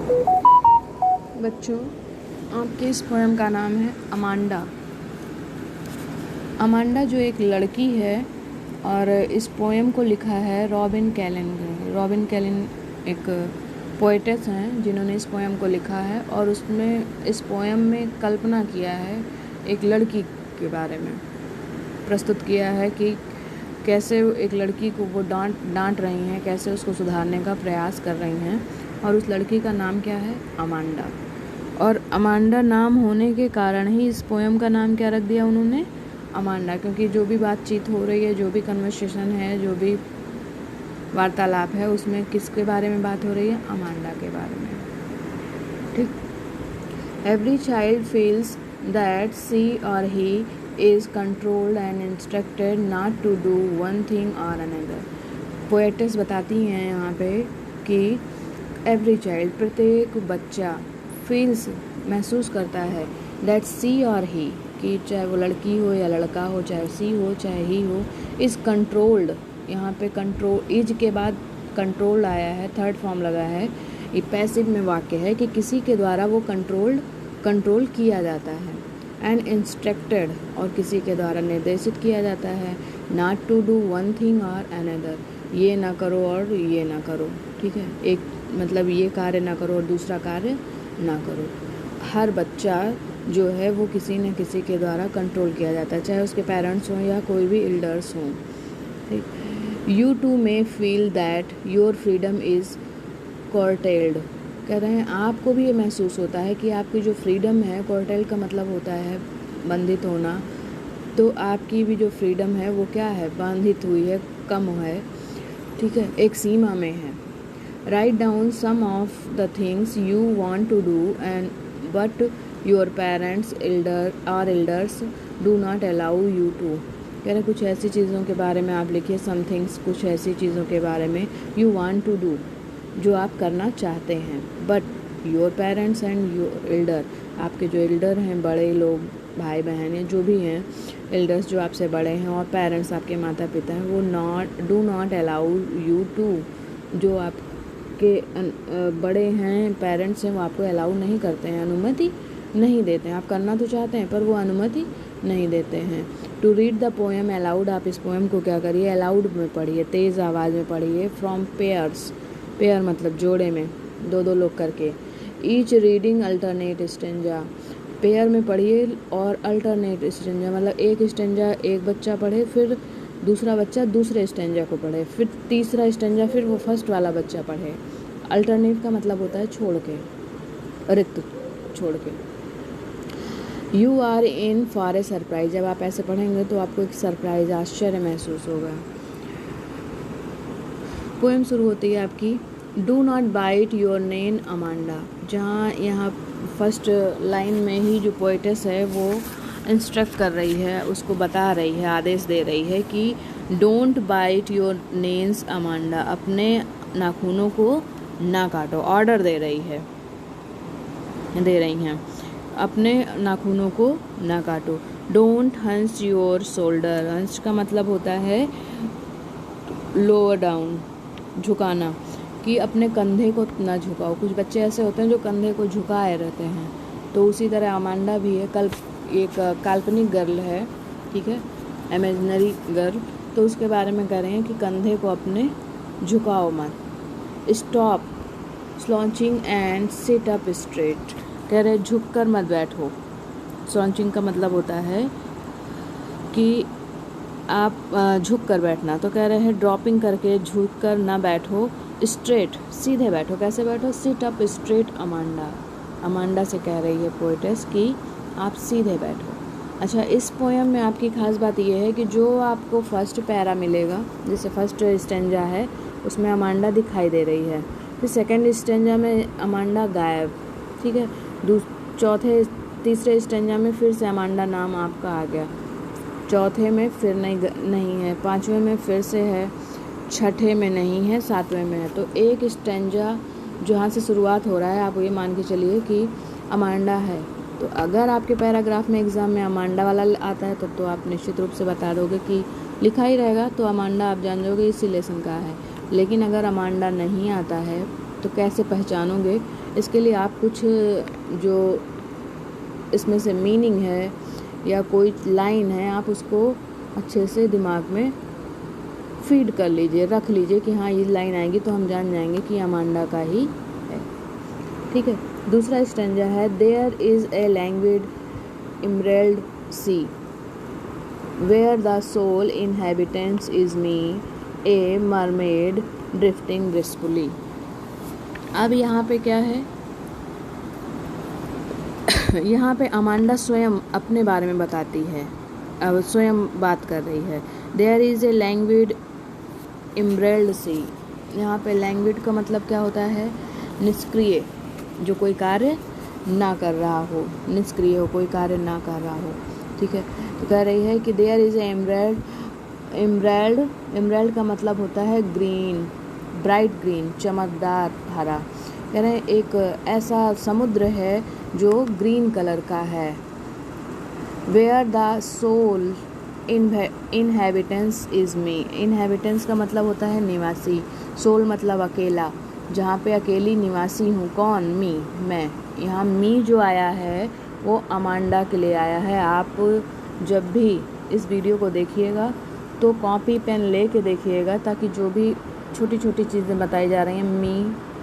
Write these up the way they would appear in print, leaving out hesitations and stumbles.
बच्चों, आपके इस पोएम का नाम है अमांडा। अमांडा जो एक लड़की है और इस पोएम को लिखा है रॉबिन कैलन ने। रॉबिन कैलन एक पोएटेस हैं जिन्होंने इस पोएम को लिखा है और उसमें इस पोएम में कल्पना किया है एक लड़की के बारे में, प्रस्तुत किया है कि कैसे एक लड़की को वो डांट रही हैं, कैसे उसको सुधारने का प्रयास कर रही हैं। और उस लड़की का नाम क्या है? अमांडा। और अमांडा नाम होने के कारण ही इस पोएम का नाम क्या रख दिया उन्होंने? अमांडा। क्योंकि जो भी बातचीत हो रही है, जो भी कन्वर्सेशन है, जो भी वार्तालाप है, उसमें किसके बारे में बात हो रही है? अमांडा के बारे में। ठीक। Every child feels that she और ही is controlled and instructed not to do one thing or another। Poetess बताती हैं यहाँ पे कि एवरी चाइल्ड, प्रत्येक बच्चा, फील्स, महसूस करता है, दैट सी और ही, कि चाहे वो लड़की हो या लड़का हो, चाहे सी हो चाहे ही हो, इज़ कंट्रोल्ड। यहाँ पे कंट्रोल, इज के बाद कंट्रोल आया है, थर्ड फॉर्म लगा है, ये पैसिव में वाक्य है कि किसी के द्वारा वो कंट्रोल किया जाता है। एंड इंस्ट्रक्टेड, और किसी के द्वारा निर्देशित किया जाता है। Not to do one thing और अनदर, ये ना करो और ये ना करो। ठीक है, एक मतलब ये कार्य ना करो और दूसरा कार्य ना करो। हर बच्चा जो है वो किसी न किसी के द्वारा कंट्रोल किया जाता है, चाहे उसके पेरेंट्स हों या कोई भी एल्डर्स हों। ठीक। You too may feel that your freedom is curtailed। कह रहे हैं आपको भी ये महसूस होता है कि आपकी जो फ्रीडम है, कर्टेल का मतलब होता है बंधित होना, तो आपकी भी जो फ्रीडम है वो क्या है? बांधित हुई है, कम है। ठीक है, एक सीमा में है। Write down some of the things you want to do and but your parents elders do not allow you to. कह रहे कुछ ऐसी चीज़ों के बारे में आप लिखिए, सम थिंग्स, कुछ ऐसी चीज़ों के बारे में, यू वांट टू डू, जो आप करना चाहते हैं, but your parents and your Elder, आपके जो एल्डर हैं, बड़े लोग, भाई बहन हैं, जो भी हैं, एल्डर्स जो आपसे बड़े हैं, और पेरेंट्स आपके माता पिता हैं, वो do not allow you to, जो आपके बड़े हैं, पेरेंट्स हैं, वो आपको अलाउ नहीं करते हैं, अनुमति नहीं देते हैं। आप करना तो चाहते हैं पर वो अनुमति नहीं देते हैं। To read the poem aloud, आप इस पोएम को क्या करिए? अलाउड में पढ़िए, तेज़ आवाज़ में पढ़िए। फ्रॉम पेयर्स, पेयर मतलब जोड़े में, दो दो लोग करके। Each reading alternate stanza, pair में पढ़िए, और अल्टरनेट स्टेंजा मतलब एक स्टेंजा एक बच्चा पढ़े, फिर दूसरा बच्चा दूसरे स्टेंजा को पढ़े, फिर तीसरा स्टेंजा फिर वो फर्स्ट वाला बच्चा पढ़े। अल्टरनेट का मतलब होता है छोड़ के, रिक्त छोड़ के। You are in for a surprise, जब आप ऐसे पढ़ेंगे तो आपको एक सरप्राइज, आश्चर्य महसूस होगा। पोएम शुरू होती है आपकी, डू नॉट बाइट योर नेन अमांडा, जहाँ यहाँ फर्स्ट लाइन में ही जो पोएटेस है वो इंस्ट्रक्ट कर रही है, उसको बता रही है, आदेश दे रही है कि don't bite your nails Amanda, अपने नाखूनों को ना काटो। ऑर्डर दे रही हैं, अपने नाखूनों को ना काटो। डोंट हंस योर शोल्डर, हंस का मतलब होता है लोअर डाउन, झुकाना, कि अपने कंधे को ना झुकाओ। कुछ बच्चे ऐसे होते हैं जो कंधे को झुकाए रहते हैं, तो उसी तरह अमांडा भी है, एक काल्पनिक गर्ल है, ठीक है, इमेजिनरी गर्ल, तो उसके बारे में कह रहे हैं कि कंधे को अपने झुकाओ मत। Stop slouching and sit up straight, कह रहे झुक कर मत बैठो। स्लॉन्चिंग का मतलब होता है कि आप झुक कर बैठना, तो कह रहे हैं ड्रॉपिंग करके झुक कर ना बैठो, स्ट्रेट सीधे बैठो। कैसे बैठो? सिट अप स्ट्रेट अमांडा से कह रही है पोएटेस कि आप सीधे बैठो। अच्छा, इस पोएम में आपकी खास बात यह है कि जो आपको फर्स्ट पैरा मिलेगा, जैसे फर्स्ट स्टेंजा है उसमें अमांडा दिखाई दे रही है, फिर सेकंड स्टेंजा में अमांडा गायब, ठीक है, तीसरे स्टेंजा में फिर से अमांडा नाम आपका आ गया, चौथे में फिर नहीं है, पाँचवें में फिर से है, छठे में नहीं है, सातवें में है। तो एक स्टेंजा जहाँ से शुरुआत हो रहा है आप ये मान के चलिए कि अमांडा है। तो अगर आपके पैराग्राफ में एग्ज़ाम में अमांडा वाला आता है तो आप निश्चित रूप से बता दोगे कि लिखा ही रहेगा, तो अमांडा आप जान जाओगे इसी लेसन का है। लेकिन अगर अमांडा नहीं आता है तो कैसे पहचानोगे? इसके लिए आप कुछ जो इसमें से मीनिंग है या कोई लाइन है, आप उसको अच्छे से दिमाग में फीड कर लीजिए, रख लीजिए कि हाँ ये लाइन आएगी तो हम जान जाएंगे कि अमांडा का ही है। ठीक है। दूसरा स्टैंजा है, there is a language emerald sea where the sole inhabitants is me a mermaid drifting gracefully. अब यहाँ पे क्या है, यहाँ पे अमांडा स्वयं अपने बारे में बताती है, अब स्वयं बात कर रही है। There is a language emerald सी, यहाँ पे लैंग्वेज का मतलब क्या होता है, निष्क्रिय, जो कोई कार्य ना कर रहा हो, निष्क्रिय हो, कोई कार्य ना कर रहा हो। ठीक है। तो कह रही है कि देयर इज़ ए इमरेल्ड का मतलब होता है ग्रीन, ब्राइट ग्रीन, चमकदार हरा। कह रहे हैं एक ऐसा समुद्र है जो ग्रीन कलर का है। Where the sole inhabitants is me, inhabitants का मतलब होता है निवासी, सोल मतलब अकेला, जहाँ पे अकेली निवासी हूँ। कौन? मी, मैं। यहाँ मी जो आया है वो अमांडा के लिए आया है। आप जब भी इस वीडियो को देखिएगा तो कॉपी पेन ले के देखिएगा, ताकि जो भी छोटी छोटी चीज़ें बताई जा रही हैं,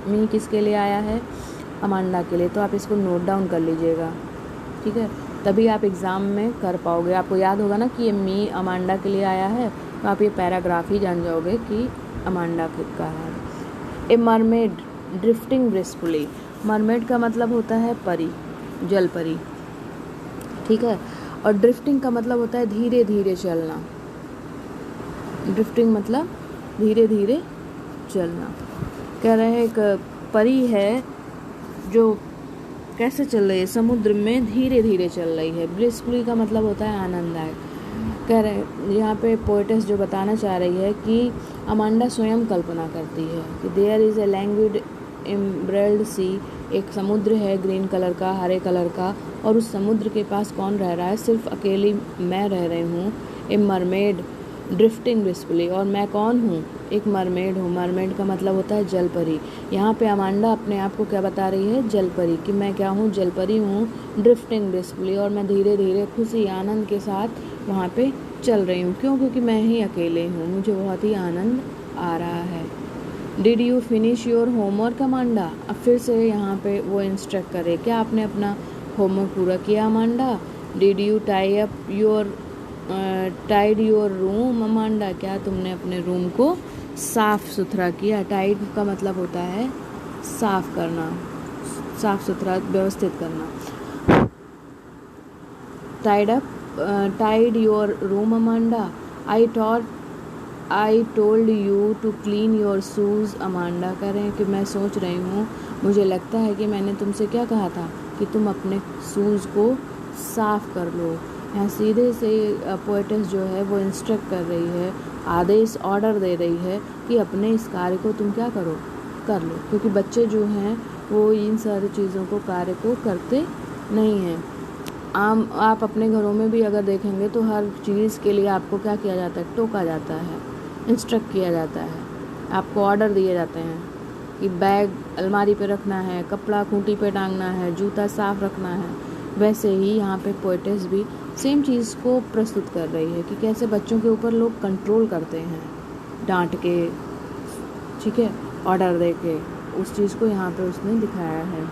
मी किसके लिए आया है, अमांडा के लिए, तो आप इसको नोट डाउन कर लीजिएगा। ठीक है। तभी आप एग्ज़ाम में कर पाओगे। आपको याद होगा ना कि ये मी अमांडा के लिए आया है, तो आप ये पैराग्राफ ही जान जाओगे कि अमांडा का है। ए मरमेड ड्रिफ्टिंग ग्रेसफुली, मरमेड का मतलब होता है परी, जल परी। ठीक है। और ड्रिफ्टिंग का मतलब होता है धीरे धीरे चलना, ड्रिफ्टिंग मतलब धीरे धीरे चलना। कह रहे हैं एक परी है जो कैसे चल रही है, समुद्र में धीरे धीरे चल रही है। ग्रेसफुली का मतलब होता है आनंददायक। कह रहे हैं यहाँ पे पोएटेस जो बताना चाह रही है कि अमांडा स्वयं कल्पना करती है कि there is a language emerald सी, एक समुद्र है ग्रीन कलर का, हरे कलर का, और उस समुद्र के पास कौन रह रहा है, सिर्फ अकेली मैं रह रही हूँ। ए मरमेड ड्रिफ्टिंग ग्रेसफुली, और मैं कौन हूँ, एक मरमेड हूँ। मरमेड का मतलब होता है जलपरी। यहाँ पे अमांडा अपने आप को क्या बता रही है, जलपरी, कि मैं क्या हूँ, जलपरी हूँ, ड्रिफ्टिंग ग्रेसफुली, और मैं धीरे धीरे खुशी आनंद के साथ वहाँ पे चल रही हूँ। क्यों? क्योंकि मैं ही अकेले हूँ, मुझे बहुत ही आनंद आ रहा है। Did you finish your homework Amanda, अब फिर से यहाँ पे वो इंस्ट्रक्ट करे, क्या आपने अपना होमवर्क पूरा किया Amanda. Did you tidy your room Amanda, क्या तुमने अपने रूम को साफ़ सुथरा किया। टाइड का मतलब होता है साफ़ करना, साफ़ सुथरा, व्यवस्थित करना। Tidy your room Amanda. I told you to clean your shoes Amanda. कह रहे हैं कि मैं सोच रही हूँ, मुझे लगता है कि मैंने तुमसे क्या कहा था कि तुम अपने शूज़ को साफ़ कर लो। यहाँ सीधे से पोएटेस जो है वो इंस्ट्रक्ट कर रही है, आदेश, ऑर्डर दे रही है कि अपने इस कार्य को तुम क्या करो, कर लो। क्योंकि बच्चे जो हैं वो इन सारी चीज़ों को, कार्य को करते नहीं हैं। आप अपने घरों में भी अगर देखेंगे तो हर चीज़ के लिए आपको क्या किया जाता है, टोका जाता है, इंस्ट्रक्ट किया जाता है, आपको ऑर्डर दिए जाते हैं कि बैग अलमारी पे रखना है, कपड़ा खूंटी पे टांगना है, जूता साफ़ रखना है। वैसे ही यहाँ पे पोएटेस भी सेम चीज़ को प्रस्तुत कर रही है कि कैसे बच्चों के ऊपर लोग कंट्रोल करते हैं, डांट के, ठीक है, ऑर्डर दे के। उस चीज़ को यहाँ पे उसने दिखाया है।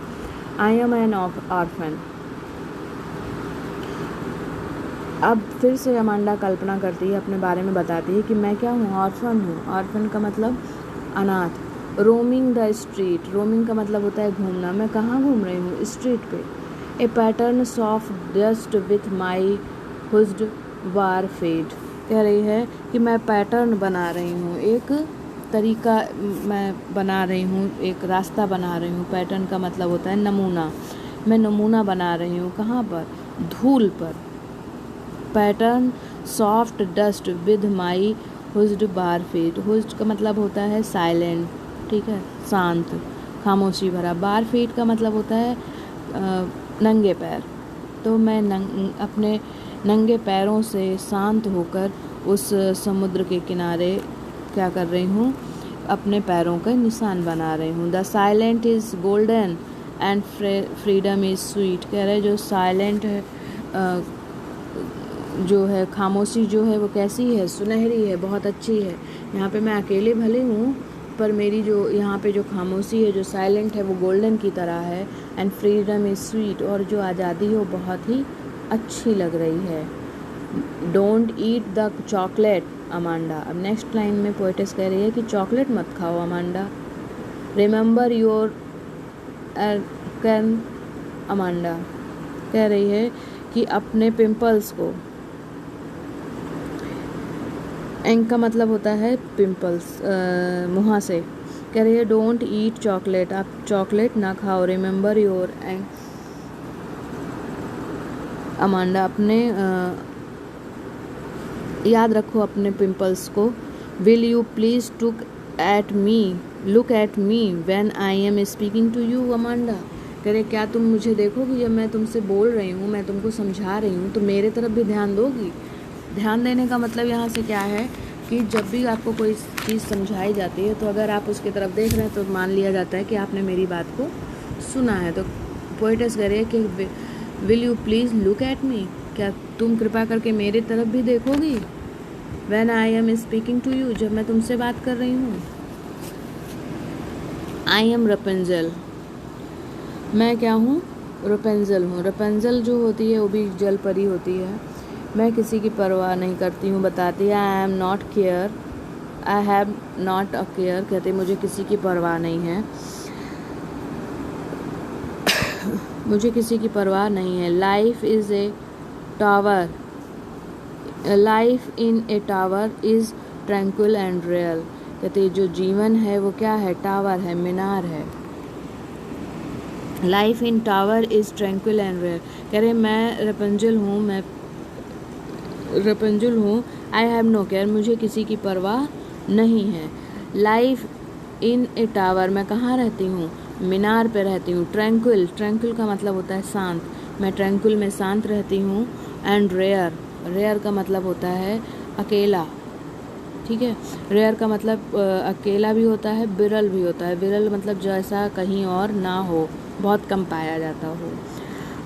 I am N orphan. अब फिर से अमांडा कल्पना करती है, अपने बारे में बताती है कि मैं क्या हूँ, ऑर्फन हूँ। ऑर्फन का मतलब अनाथ। रोमिंग द स्ट्रीट, रोमिंग का मतलब होता है घूमना। मैं कहाँ घूम रही हूँ, स्ट्रीट पे। A pattern of dust with my hushed bare feet, कह रही है कि मैं पैटर्न बना रही हूँ, एक तरीका मैं बना रही हूँ, एक रास्ता बना रही हूँ। पैटर्न का मतलब होता है नमूना। मैं नमूना बना रही हूँ, कहाँ पर, धूल पर। Pattern soft dust with my hushed bare feet, hushed का मतलब होता है साइलेंट, ठीक है, शांत, खामोशी भरा। बार फीट का मतलब होता है नंगे पैर। तो मैं अपने नंगे पैरों से शांत होकर उस समुद्र के किनारे क्या कर रही हूँ, अपने पैरों का निशान बना रही हूँ। The silent is golden and freedom is sweet. कह रहे जो साइलेंट है, जो है खामोशी जो है वो कैसी है, सुनहरी है, बहुत अच्छी है। यहाँ पे मैं अकेले भले हूँ पर मेरी जो यहाँ पे जो खामोशी है, जो साइलेंट है, वो गोल्डन की तरह है। एंड फ्रीडम इज़ स्वीट, और जो आज़ादी है वो बहुत ही अच्छी लग रही है। Don't eat the chocolate Amanda. अब नेक्स्ट लाइन में पोएटेस कह रही है कि चॉकलेट मत खाओ Amanda. Remember your can Amanda. कह रही है कि अपने पिंपल्स को, एंक का मतलब होता है पिंपल्स, मुहासे। कह रही है डोंट ईट चॉकलेट, आप चॉकलेट ना खाओ। रिमेंबर योर अमांडा, अपने याद रखो अपने पिंपल्स को। Will you please look at me when I am speaking to you Amanda. कह रहे क्या तुम मुझे देखोगी जब मैं तुमसे बोल रही हूँ, मैं तुमको समझा रही हूँ, तो मेरे तरफ भी ध्यान दोगी। ध्यान देने का मतलब यहाँ से क्या है कि जब भी आपको कोई चीज़ समझाई जाती है तो अगर आप उसकी तरफ देख रहे हैं तो मान लिया जाता है कि आपने मेरी बात को सुना है। तो पोएटेस कह रही है कि will you please look at me, क्या तुम कृपा करके मेरे तरफ भी देखोगी। When I am speaking to you, जब मैं तुमसे बात कर रही हूँ। आई एम रपेंजल, मैं क्या हूँ, रपेंजल हूँ। रपेंजल जो होती है वो भी जल परी होती है। मैं किसी की परवाह नहीं करती हूँ, बताती है। I am not care, I have not a care, कहते मुझे किसी की परवाह नहीं है, मुझे किसी की परवाह नहीं है। Life is a tower, life in A tower is tranquil and real. कहते जो जीवन है वो क्या है, टावर है, मीनार है। Life in tower is tranquil and real. कह रहे मैं रपेंजल हूँ, मैं रपेंजल हूँ। आई हैव नो केयर, मुझे किसी की परवाह नहीं है। लाइफ इन ए टावर, मैं कहाँ रहती हूँ, मीनार पे रहती हूँ। ट्रैंक्विल, ट्रैंक्विल का मतलब होता है शांत, मैं ट्रैंक्विल में शांत रहती हूँ। एंड रेयर, रेयर का मतलब होता है अकेला, ठीक है। रेयर का मतलब अकेला भी होता है, विरल भी होता है। विरल मतलब जैसा कहीं और ना हो, बहुत कम पाया जाता हो।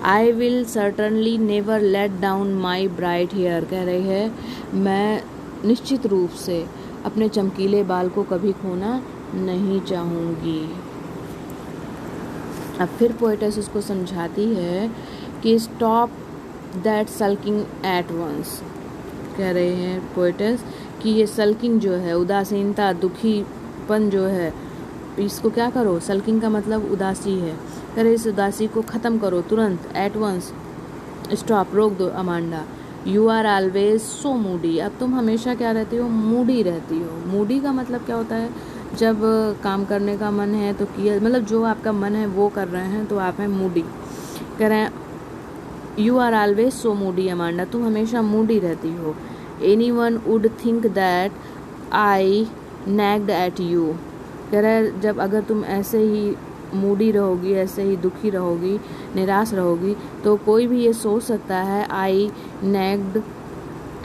I will certainly never let down my bright hair. कह रही है मैं निश्चित रूप से अपने चमकीले बाल को कभी खोना नहीं चाहूँगी। अब फिर पोएटेस उसको समझाती है कि stop that sulking at once. कह रहे हैं पोएटेस कि ये सल्किंग जो है, उदासीनता, दुखीपन जो है, इसको क्या करो। सल्किंग का मतलब उदासी है। कह रहे इस उदासी को ख़त्म करो तुरंत, एट वंस, स्टॉप, रोक दो अमांडा। You are always so moody, अब तुम हमेशा क्या रहती हो, मूडी रहती हो। मूडी का मतलब क्या होता है, जब काम करने का मन है तो किया, मतलब जो आपका मन है वो कर रहे हैं तो आप हैं मूडी। कह रहे हैं you are always so moody Amanda, तुम हमेशा मूडी रहती हो। Anyone would think that I nagged at you. कह रहा है जब अगर तुम ऐसे ही मूडी रहोगी, ऐसे ही दुखी रहोगी, निराश रहोगी, तो कोई भी ये सोच सकता है आई नैग्ड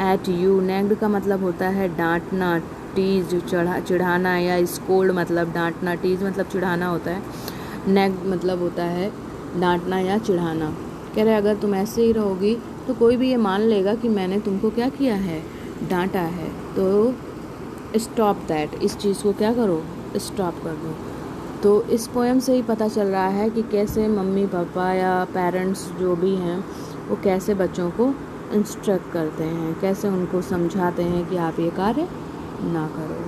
एट यू। नैग्ड का मतलब होता है डांटना, टीज, चिढ़ाना, या स्कोल्ड मतलब डांटना, टीज मतलब चिढ़ाना होता है, नैग्ड मतलब होता है डांटना या चिढ़ाना। कह रहे अगर तुम ऐसे ही रहोगी तो कोई भी ये मान लेगा कि मैंने तुमको क्या किया है, डांटा है। तो स्टॉप दैट, इस चीज़ को क्या करो, स्टॉप कर दो। तो इस पोएम से ही पता चल रहा है कि कैसे मम्मी पापा या पेरेंट्स जो भी हैं वो कैसे बच्चों को इंस्ट्रक्ट करते हैं, कैसे उनको समझाते हैं कि आप ये कार्य ना करो।